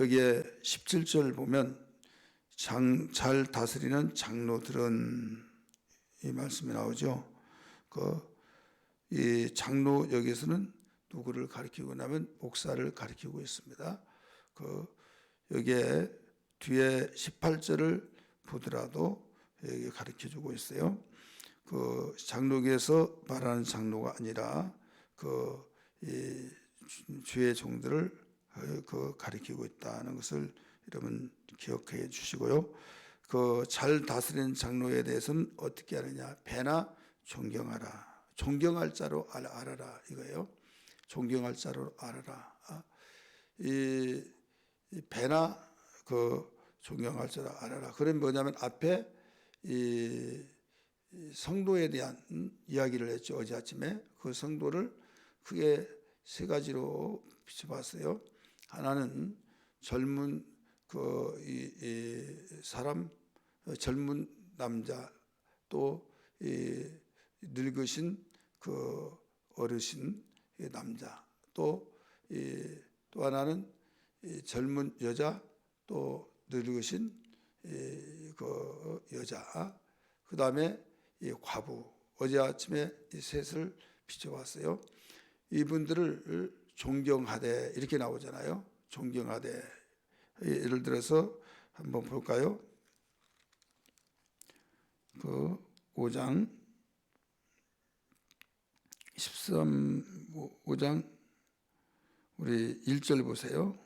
여기에 17절 보면 잘 다스리는 장로들은 이 말씀이 나오죠. 이 장로 여기서는 누구를 가리키고 나면 목사를 가리키고 있습니다. 여기에 뒤에 18절을 보더라도 여기 가르쳐주고 있어요. 장로교에서 말하는 장로가 아니라 이 주의 종들을 가리키고 있다는 것을 여러분 기억해 주시고요. 잘 다스리는 장로에 대해서는 어떻게 하느냐? 배나 존경하라. 존경할 자로 알아라 이거예요. 존경할 자로 알아라. 이 배나 존경할 자로 알아라. 그건 뭐냐면 앞에 이 성도에 대한 이야기를 했죠. 어제 아침에 그 성도를 크게 세 가지로 비춰봤어요. 하나는 젊은 사람, 젊은 남자, 또 늙으신 어르신 남자, 또 하나는 젊은 여자, 또 늙으신 여자, 그 다음에 과부. 어제 아침에 이 셋을 비춰봤어요. 이분들을 존경하되 이렇게 나오잖아요. 존경하되. 예를 들어서 한번 볼까요? 5장 5장 우리 1절 보세요.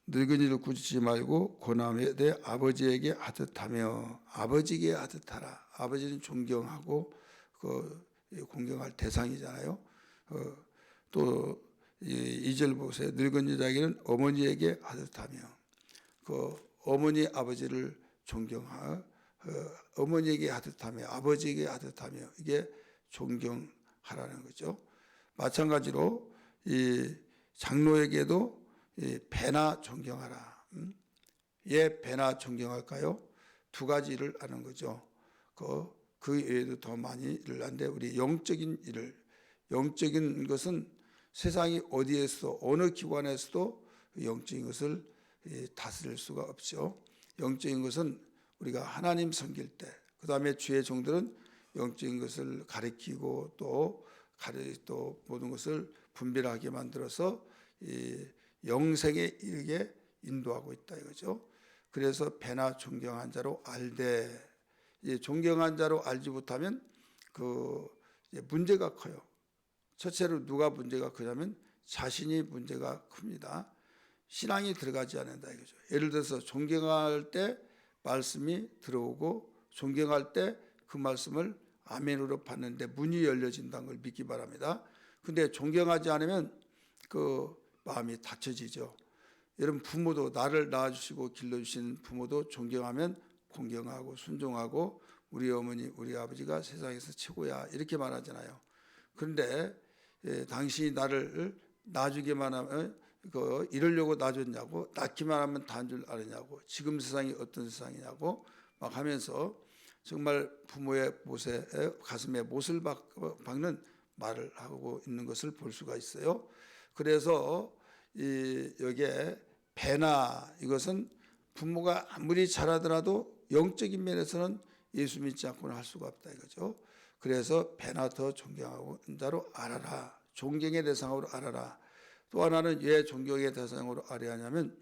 늙은이를 꾸짖지 말고 고난에 대해 아버지에게 하듯하며 아버지에게 하듯하라. 아버지는 존경하고 공경할 대상이잖아요. 또 2절 보세요. 늙은 여자에게는 어머니에게 하듯하며 어머니 아버지를 어머니에게 하듯하며 아버지에게 하듯하며 이게 존경하라는 거죠. 마찬가지로 이 장로에게도 배나 존경하라. 예, 배나 존경할까요? 두 가지를 하는 거죠. 그 외에도 더 많이 일을 하는데 우리 영적인 것은 세상이 어디에서 어느 기관에서도 영적인 것을 다스릴 수가 없죠. 영적인 것은 우리가 하나님 섬길 때, 그 다음에 주의 종들은 영적인 것을 가리키고 또 모든 것을 분별하게 만들어서 영생에 이르게 인도하고 있다 이거죠. 그래서 배나 존경한 자로 알되, 존경한 자로 알지 못하면 문제가 커요. 첫째로 누가 문제가 크냐면 자신이 문제가 큽니다. 신앙이 들어가지 않는다 이거죠. 예를 들어서 존경할 때 말씀이 들어오고 존경할 때 그 말씀을 아멘으로 받는데 문이 열려진다는 걸 믿기 바랍니다. 근데 존경하지 않으면 마음이 닫혀지죠. 여러분 부모도 나를 낳아주시고 길러주신 부모도 존경하면 공경하고 순종하고 우리 어머니 우리 아버지가 세상에서 최고야 이렇게 말하잖아요. 그런데 당신이 나를 낳아주기만 하면 이러려고 낳아줬냐고, 낳기만 하면 다한 줄 아느냐고, 지금 세상이 어떤 세상이냐고 막 하면서 정말 부모의 가슴에 못을 박는 말을 하고 있는 것을 볼 수가 있어요. 그래서 여기에 배나 이것은 부모가 아무리 잘하더라도 영적인 면에서는 예수 믿지 않고는 할 수가 없다 이거죠. 그래서 배나 더 존경하고 자로 알아라. 존경의 대상으로 알아라. 또 하나는 왜 존경의 대상으로 알아야 하냐면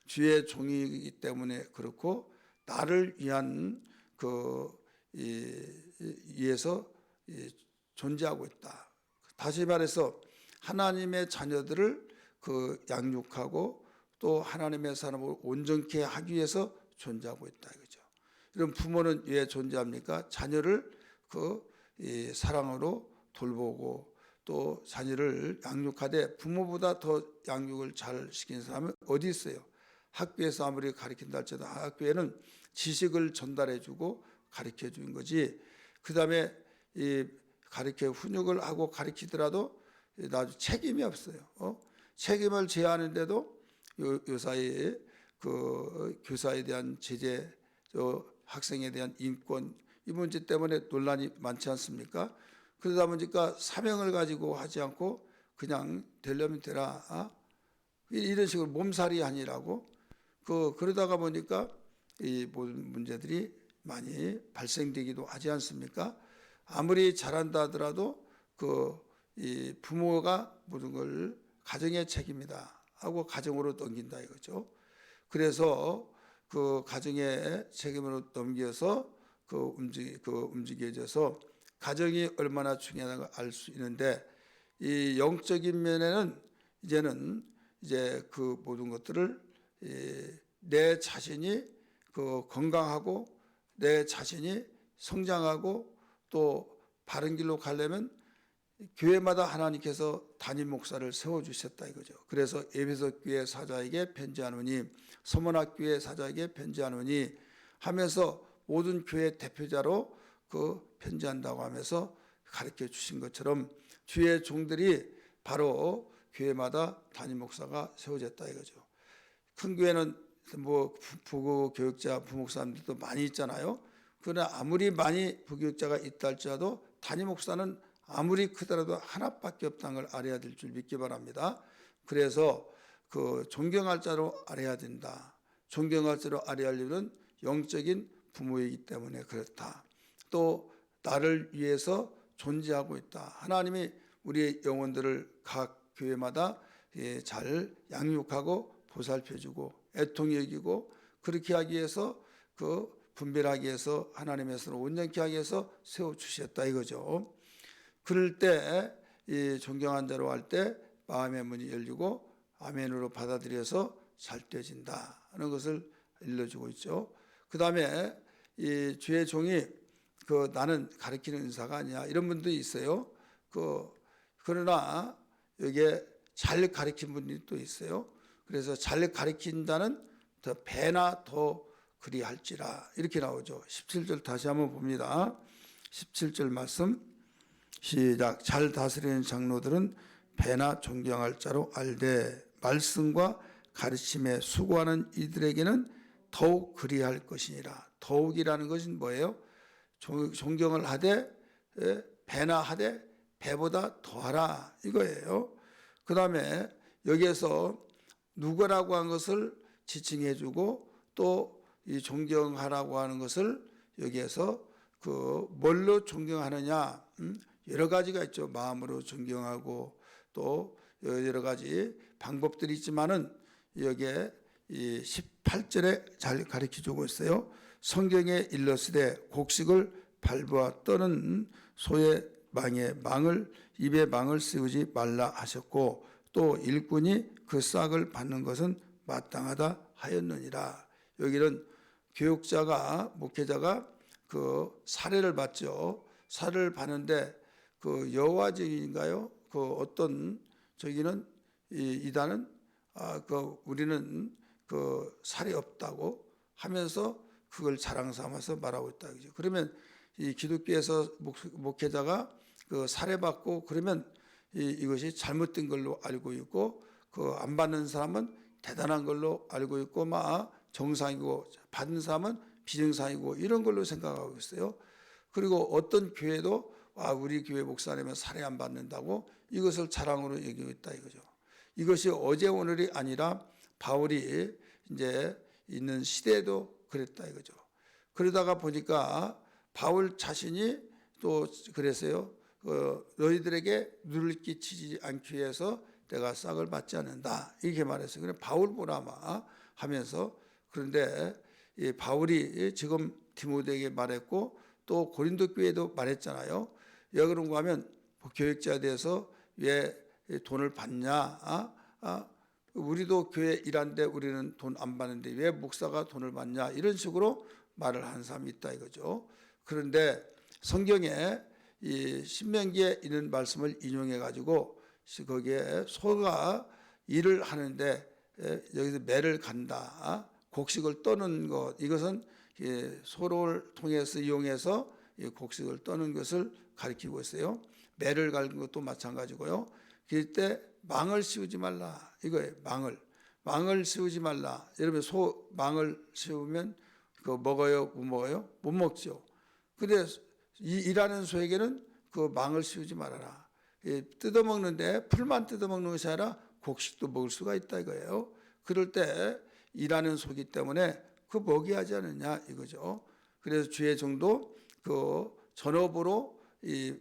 주의 종이기 때문에 그렇고 나를 위한 위해서 존재하고 있다. 다시 말해서 하나님의 자녀들을 양육하고 또 하나님의 사람을 온전케 하기 위해서 존재하고 있다 이거죠. 이런 부모는 왜 존재합니까? 자녀를 사랑으로 돌보고 또 자녀를 양육하되 부모보다 더 양육을 잘 시키는 사람은 어디 있어요? 학교에서 아무리 가르친다 할지라도 학교에는 지식을 전달해 주고 가르쳐 주는 거지. 그 다음에 훈육을 하고 가르치더라도 나도 책임이 없어요. 책임을 져야 하는데도 요 사이에 교사에 대한 제재, 학생에 대한 인권 이 문제 때문에 논란이 많지 않습니까? 그러다 보니까 사명을 가지고 하지 않고 그냥 되려면 되라. 이런 식으로 몸살이 아니라고 그러다가 보니까 이 모든 문제들이 많이 발생되기도 하지 않습니까? 아무리 잘한다 하더라도 이 부모가 모든 걸 가정의 책임이다 하고 가정으로 넘긴다 이거죠. 그래서 그 가정의 책임으로 넘겨서 움직여져서 가정이 얼마나 중요한 걸 알 수 있는데, 이 영적인 면에는 이제는 그 모든 것들을 내 자신이 건강하고 내 자신이 성장하고 또 바른 길로 가려면 교회마다 하나님께서 담임 목사를 세워주셨다 이거죠. 그래서 에베소 교회 사자에게 편지하노니, 서문학교회 사자에게 편지하노니 하면서 모든 교회 대표자로 편지한다고 하면서 가르쳐 주신 것처럼 주의 종들이 바로 교회마다 담임 목사가 세워졌다 이거죠. 큰 교회는 뭐 부교육자, 부목사님들도 많이 있잖아요. 그러나 아무리 많이 부교육자가 있다 할지라도 담임 목사는 아무리 크더라도 하나밖에 없다는 걸 알아야 될 줄 믿기 바랍니다. 그래서 존경할 자로 알아야 된다. 존경할 자로 알아야 하려면 영적인 부모이기 때문에 그렇다. 또 나를 위해서 존재하고 있다. 하나님이 우리의 영혼들을 각 교회마다 잘 양육하고 보살펴주고 애통히 여기고 그렇게 하기 위해서 분별하기 위해서 하나님의 손을 온전케 하기 위해서 세워주셨다 이거죠. 그럴 때 이 존경한 자로 할 때 마음의 문이 열리고 아멘으로 받아들여서 잘 되어진다 하는 것을 일러주고 있죠. 그 다음에 이 주의 종이 나는 가르치는 은사가 아니야 이런 분도 있어요. 그러나 여기에 잘 가르친 분이 또 있어요. 그래서 잘 가르친 자는 더 배나 더 그리할지라 이렇게 나오죠. 17절 다시 한번 봅니다. 17절 말씀 시작. 잘 다스리는 장로들은 배나 존경할 자로 알되 말씀과 가르침에 수고하는 이들에게는 더욱 그리할 것이니라. 더욱이라는 것은 뭐예요? 존경을 하되 배나 하되 배보다 더하라 이거예요. 그 다음에 여기에서 누구라고 한 것을 지칭해주고 또 이 존경하라고 하는 것을 여기에서 뭘로 존경하느냐, 여러 가지가 있죠. 마음으로 존경하고 또 여러 가지 방법들이 있지만은 여기에 이 18절에 잘 가르쳐주고 있어요. 성경에 일렀으되 곡식을 밟아 떠는 소의 입에 망을 씌우지 말라 하셨고 또 일꾼이 그 싹을 받는 것은 마땅하다 하였느니라. 여기는 교육자가 목회자가 사례를 받죠. 사례를 받는데 여호와적인가요? 어떤 저기는 이단은 우리는 살이 없다고 하면서 그걸 자랑 삼아서 말하고 있다. 그죠? 그러면 이 기독교에서 목회자가 살해받고 그러면 이것이 잘못된 걸로 알고 있고 안 받는 사람은 대단한 걸로 알고 있고 정상이고 받은 사람은 비정상이고 이런 걸로 생각하고 있어요. 그리고 어떤 교회도 우리 교회 목사님은 살해 안 받는다고 이것을 자랑으로 여기고 있다 이거죠. 이것이 어제 오늘이 아니라 바울이 이제 있는 시대에도 그랬다 이거죠. 그러다가 보니까 바울 자신이 또 그랬어요. 너희들에게 누를 끼치지 않기 위해서 내가 싹을 받지 않는다 이렇게 말했어요. 그래 바울 보라마 하면서 그런데 이 바울이 지금 디모데에게 말했고 또 고린도 교회도 말했잖아요. 왜 그런가 하면 교육자에 대해서 왜 돈을 받냐? 우리도 교회 일하는데 우리는 돈 안 받는데 왜 목사가 돈을 받냐? 이런 식으로 말을 하는 사람이 있다 이거죠. 그런데 성경에 이 신명기에 있는 말씀을 인용해 가지고 거기에 소가 일을 하는데 여기서 매를 간다. 곡식을 떠는 것 이것은 소를 통해서 이용해서 곡식을 떠는 것을 가리키고 있어요. 매를 갈는 것도 마찬가지고요. 그럴 때 망을 씌우지 말라 이거예요. 망을 씌우지 말라. 여러분 소 망을 씌우면 그거 먹어요? 못 먹어요? 못 먹죠. 근데 일하는 소에게는 그 망을 씌우지 말아라. 뜯어먹는데 풀만 뜯어먹는 것이 아니라 곡식도 먹을 수가 있다 이거예요. 그럴 때 일하는 소기 때문에 그 먹여야지 않느냐 이거죠. 그래서 주의 종도 그 전업으로 이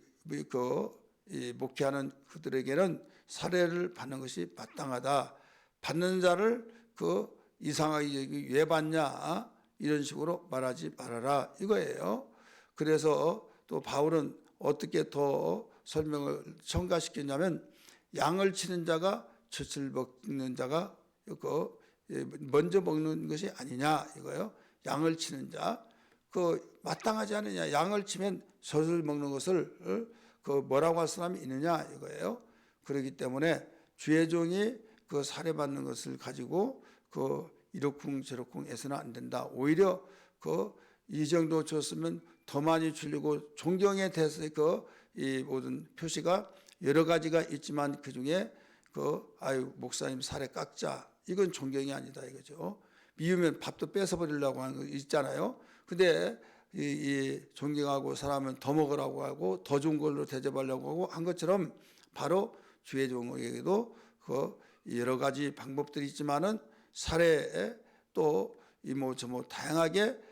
목회하는 그들에게는 사례를 받는 것이 마땅하다. 받는 자를 그 이상하게 왜 받냐 이런 식으로 말하지 말아라 이거예요. 그래서 또 바울은 어떻게 더 설명을 첨가시켰냐면 양을 치는 자가 젖을 먹는 자가 먼저 먹는 것이 아니냐 이거예요. 양을 치는 자, 그 마땅하지 않느냐. 양을 치면 젖을 먹는 것을 그 뭐라고 할 사람이 있느냐 이거예요. 그렇기 때문에 주의 종이 그 살해받는 것을 가지고 그 이러쿵 저러쿵 해서는 안 된다. 오히려 그 이 정도 줬으면 더 많이 주려고 존경에 대해서 이 모든 표시가 여러 가지가 있지만 그 중에 아유 목사님 살에 깎자 이건 존경이 아니다 이거죠. 미우면 밥도 뺏어 버리려고 하는 거 있잖아요. 근데 이 존경하고 사람은 더 먹으라고 하고 더 좋은 걸로 대접하려고 하고 한 것처럼 바로 주의 종에게도 그 여러 가지 방법들이 있지만은 살에 또 이 뭐 저 뭐 다양하게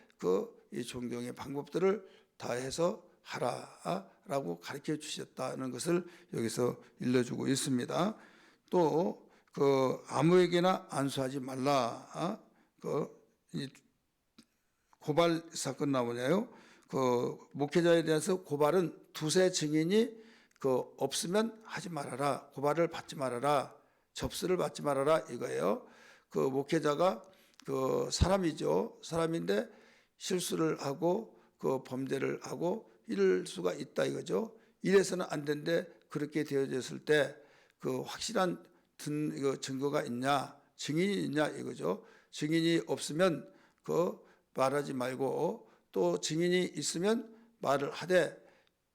이 존경의 방법들을 다해서 하라라고 가르쳐 주셨다는 것을 여기서 일러주고 있습니다. 또 아무에게나 안수하지 말라. 고발 사건 나오냐요. 목회자에 대해서 고발은 두세 증인이 없으면 하지 말아라. 고발을 받지 말아라. 접수를 받지 말아라 이거예요. 목회자가 사람이죠. 사람인데 실수를 하고 범죄를 하고 이럴 수가 있다 이거죠. 이래서는 안 되는데 그렇게 되어졌을 때 확실한 증거가 있냐, 증인이 있냐 이거죠. 증인이 없으면 말하지 말고 또 증인이 있으면 말을 하되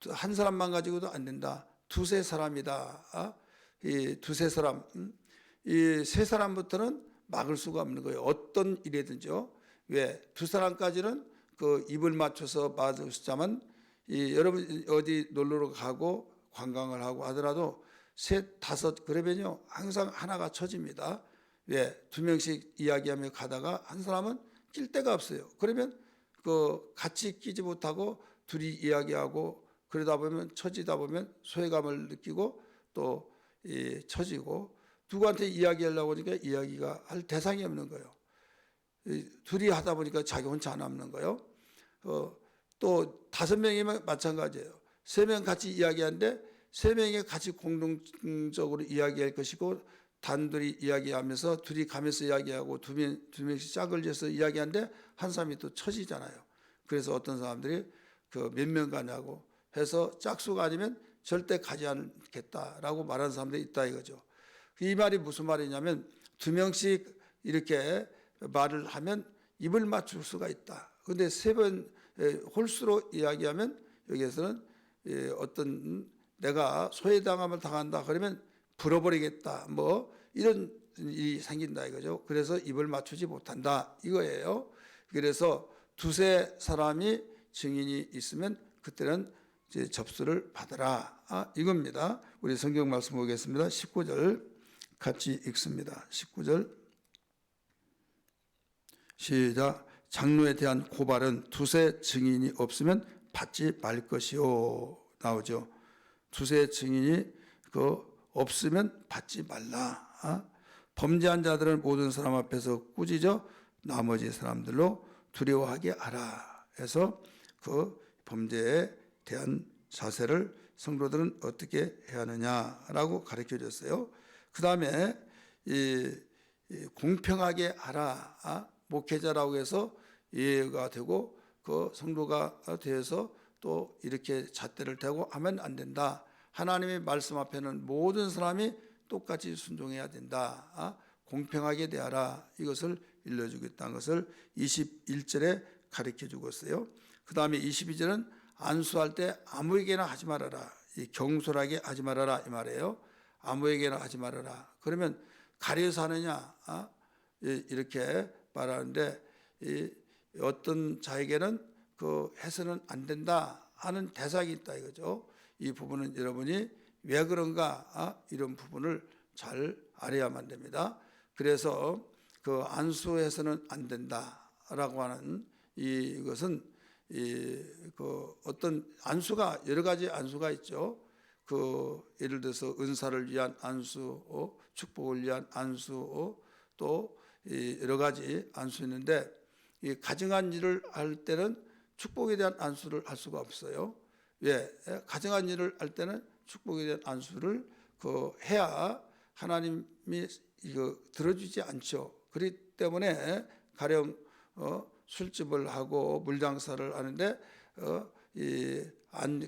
한 사람만 가지고도 안 된다. 두세 사람이다. 이 두세 사람, 이 세 사람부터는 막을 수가 없는 거예요. 어떤 일이든지요. 왜? 두 사람까지는 입을 맞춰서 말을 쓰자면 여러분 어디 놀러 가고 관광을 하고 하더라도 셋, 다섯 그러면요 항상 하나가 처집니다. 왜? 두 명씩 이야기하며 가다가 한 사람은 낄 데가 없어요. 그러면 같이 끼지 못하고 둘이 이야기하고 그러다 보면 처지다 보면 소외감을 느끼고 또 처지고 누구한테 이야기하려고 하니까 이야기가 할 대상이 없는 거예요. 둘이 하다 보니까 자기 혼자 안 남는 거예요. 또 다섯 명이면 마찬가지예요. 세 명 같이 이야기하는데 세 명이 같이 공동적으로 이야기할 것이고 단둘이 이야기하면서 둘이 가면서 이야기하고 두 명씩 짝을 지어서 이야기하는데 한 사람이 또 처지잖아요. 그래서 어떤 사람들이 몇 명 가냐고 해서 짝수가 아니면 절대 가지 않겠다라고 말하는 사람들이 있다 이거죠. 이 말이 무슨 말이냐면 두 명씩 이렇게 말을 하면 입을 맞출 수가 있다. 그런데 세 번 홀수로 이야기하면 여기에서는 어떤 내가 소외당함을 당한다 그러면 불어버리겠다 뭐 이런 일이 생긴다 이거죠. 그래서 입을 맞추지 못한다 이거예요. 그래서 두세 사람이 증인이 있으면 그때는 이제 접수를 받으라 이겁니다. 우리 성경 말씀 보겠습니다. 19절 같이 읽습니다. 19절 시작. 장로에 대한 고발은 두세 증인이 없으면 받지 말 것이요 나오죠. 두세 증인이 없으면 받지 말라. 범죄한 자들은 모든 사람 앞에서 꾸짖어 나머지 사람들로 두려워하게 하라 해서 범죄에 대한 자세를 성도들은 어떻게 해야 하느냐라고 가르쳐 줬어요. 그 다음에 공평하게 하라. 목회자라고 해서 이해가 되고 성도가 되어서 또 이렇게 잣대를 대고 하면 안 된다. 하나님의 말씀 앞에는 모든 사람이 똑같이 순종해야 된다. 공평하게 대하라. 이것을 일러주겠다는 것을 21절에 가르쳐 주고 있어요. 그 다음에 22절은 안수할 때 아무에게나 하지 말아라. 경솔하게 하지 말아라 이 말이에요. 아무에게나 하지 말아라. 그러면 가려서 하느냐? 이렇게 말하는데 어떤 자에게는 해서는 안 된다 하는 대상이 있다 이거죠. 이 부분은 여러분이 왜 그런가 이런 부분을 잘 알아야만 됩니다. 그래서 그 안수해서는 안 된다라고 하는 이것은 그 어떤 안수가 여러 가지 안수가 있죠. 그 예를 들어서 은사를 위한 안수, 축복을 위한 안수, 또 여러 가지 안수 있는데 이 가정한 일을 할 때는 축복에 대한 안수를 할 수가 없어요. 왜? 가정한 일을 할 때는 축복에 대한 안수를 해야 하나님이 이거 들어주지 않죠. 그렇기 때문에 가령 술집을 하고 물장사를 하는데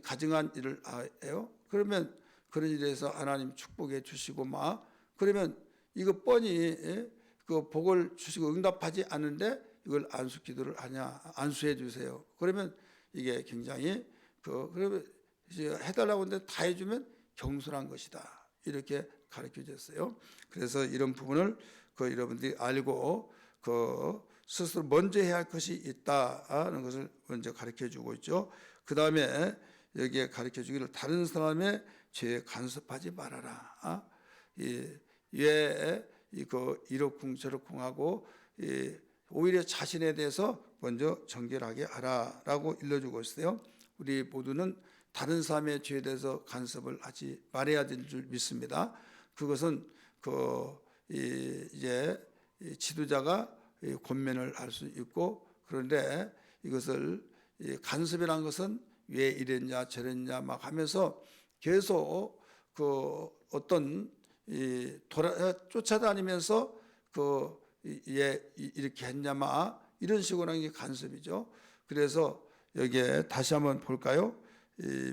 가정한 일을 해요. 그러면 그런 일에서 하나님 축복해 주시고 그러면 이거 뻔히 그 복을 주시고 응답하지 않는데 이걸 안수 기도를 하냐, 안수해 주세요. 그러면 이게 굉장히 그러면 이제 해달라고 하는데 다 해주면 경솔한 것이다. 이렇게 가르쳐 줬어요. 그래서 이런 부분을 여러분들이 알고 스스로 먼저 해야 할 것이 있다는 것을 먼저 가르쳐 주고 있죠. 그 다음에 여기에 가르쳐 주기를 다른 사람의 죄에 간섭하지 말아라. 왜 이러쿵 저러쿵 하고 오히려 자신에 대해서 먼저 정결하게 하라라고 일러주고 있어요. 우리 모두는 다른 사람의 죄에 대해서 간섭을 하지 말아야 될 줄 믿습니다. 그것은 이제 지도자가 권면을 할 수 있고, 그런데 이것을 간섭이라는 것은 왜 이랬냐 저랬냐 막 하면서 계속 어떤 쫓아다니면서 이렇게 했냐마 이런 식으로 하는 게 간섭이죠. 그래서 여기에 다시 한번 볼까요?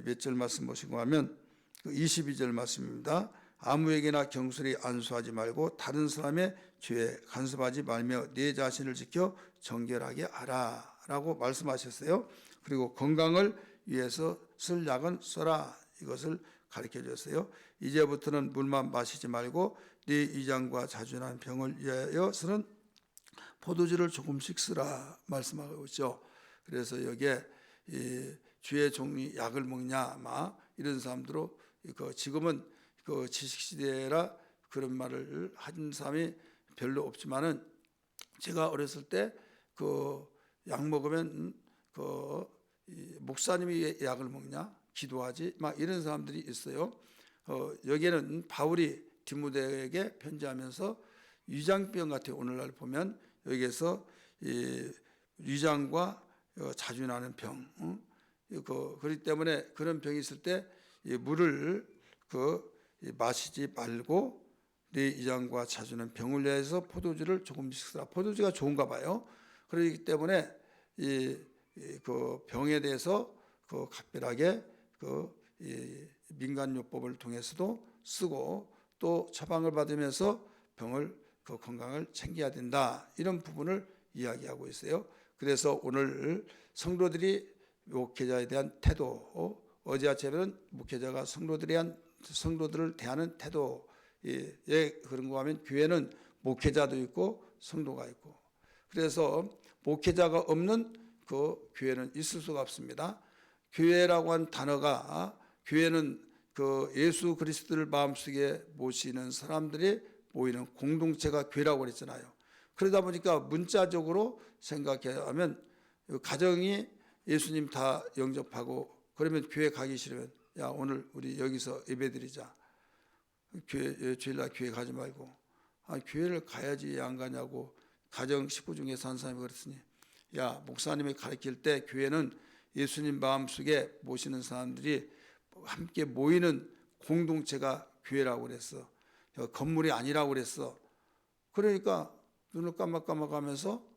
몇 절 말씀 보시고 하면 22절 말씀입니다. 아무에게나 경솔히 안수하지 말고 다른 사람의 죄에 간섭하지 말며 네 자신을 지켜 정결하게 하라라고 말씀하셨어요. 그리고 건강을 위해서 쓸 약은 써라, 이것을 가르쳐 줬어요. 이제부터는 물만 마시지 말고 네 위장과 자주난 병을 위하여서는 포도주를 조금씩 쓰라 말씀하고 있죠. 그래서 여기에 주의 종이 약을 먹냐 이런 사람들로 지금은 지식시대라 그런 말을 한 사람이 별로 없지만은 제가 어렸을 때 약 먹으면 목사님이 왜 약을 먹냐 기도하지 이런 사람들이 있어요. 여기에는 바울이 디모데에게 편지하면서 위장병 같아요. 오늘날 보면 여기에서 위장과 자주 나는 병, 그렇기 때문에 그런 병이 있을 때 물을 마시지 말고 네 위장과 자주 나는 병을 위해서 포도주를 조금씩 쓰라. 포도주가 좋은가 봐요. 그렇기 때문에 병에 대해서 각별하게 민간요법을 통해서도 쓰고 또 처방을 받으면서 병을 건강을 챙겨야 된다, 이런 부분을 이야기하고 있어요. 그래서 오늘 성도들이 목회자에 대한 태도, 어제 아침에는 목회자가 성도들을 대하는 태도에 그런가 하면 교회는 목회자도 있고 성도가 있고, 그래서 목회자가 없는 교회는 있을 수가 없습니다. 교회라고 한 단어가 교회는 예수 그리스도를 마음속에 모시는 사람들이 모이는 공동체가 교회라고 그랬잖아요. 그러다 보니까 문자적으로 생각하면 가정이 예수님 다 영접하고 그러면 교회 가기 싫으면 야 오늘 우리 여기서 예배드리자. 주일날 교회 가지 말고 교회를 가야지 안 가냐고 가정 식구 중에서 한 사람이 그랬으니 야 목사님이 가르칠 때 교회는 예수님 마음속에 모시는 사람들이 함께 모이는 공동체가 교회라고 그랬어. 건물이 아니라고 그랬어. 그러니까 눈을 깜빡깜빡하면서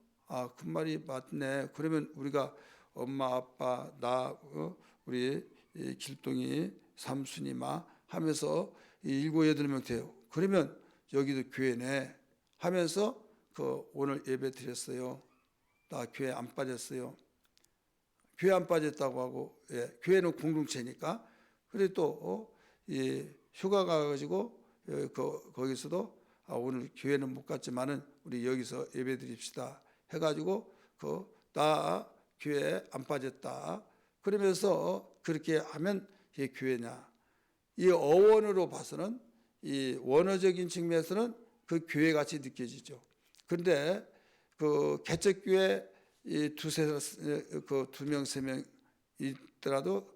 그 말이 맞네. 그러면 우리가 엄마 아빠 나 우리 길동이 삼순이 하면서 7, 8명 돼요. 그러면 여기도 교회네 하면서 오늘 예배 드렸어요. 나 교회 안 빠졌어요. 교회 안 빠졌다고 하고, 교회는 공동체니까. 그리고 또 휴가 가가지고 거기서도 오늘 교회는 못 갔지만은 우리 여기서 예배 드립시다 해가지고 나 교회 안 빠졌다 그러면서 그렇게 하면 이게 교회냐? 이 어원으로 봐서는 이 원어적인 측면에서는 그 교회 같이 느껴지죠. 그런데 그 개척교회 이 두 명, 세 명 있더라도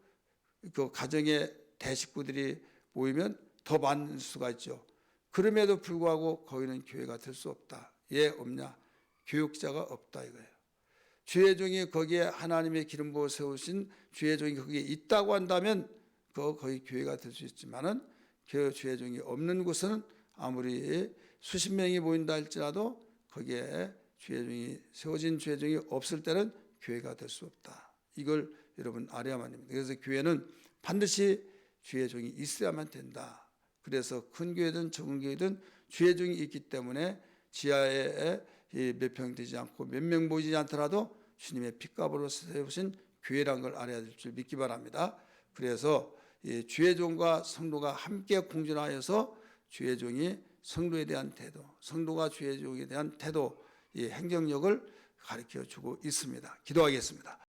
그 가정의 대식구들이 모이면 더 많을 수가 있죠. 그럼에도 불구하고 거기는 교회가 될 수 없다. 왜 없냐? 교육자가 없다 이거예요. 주의 종이 거기에 하나님의 기름 부어 세우신 주의 종이 거기에 있다고 한다면 거기 교회가 될 수 있지만은 그 주의 종이 없는 곳은 아무리 수십 명이 모인다 할지라도 거기에 주의 종이 세워진 주의 종이 없을 때는 교회가 될 수 없다. 이걸 여러분 알아야만 합니다. 그래서 교회는 반드시 주의 종이 있어야만 된다. 그래서 큰 교회든 적은 교회든 주의 종이 있기 때문에 지하에 몇 평 되지 않고 몇 명 모이지 않더라도 주님의 핏값으로 세우신 교회란 걸 알아야 될 줄 믿기 바랍니다. 그래서 주의 종과 성도가 함께 공존하여서 주의 종이 성도에 대한 태도, 성도가 주의 종에 대한 태도, 이 행정력을 가르쳐 주고 있습니다. 기도하겠습니다.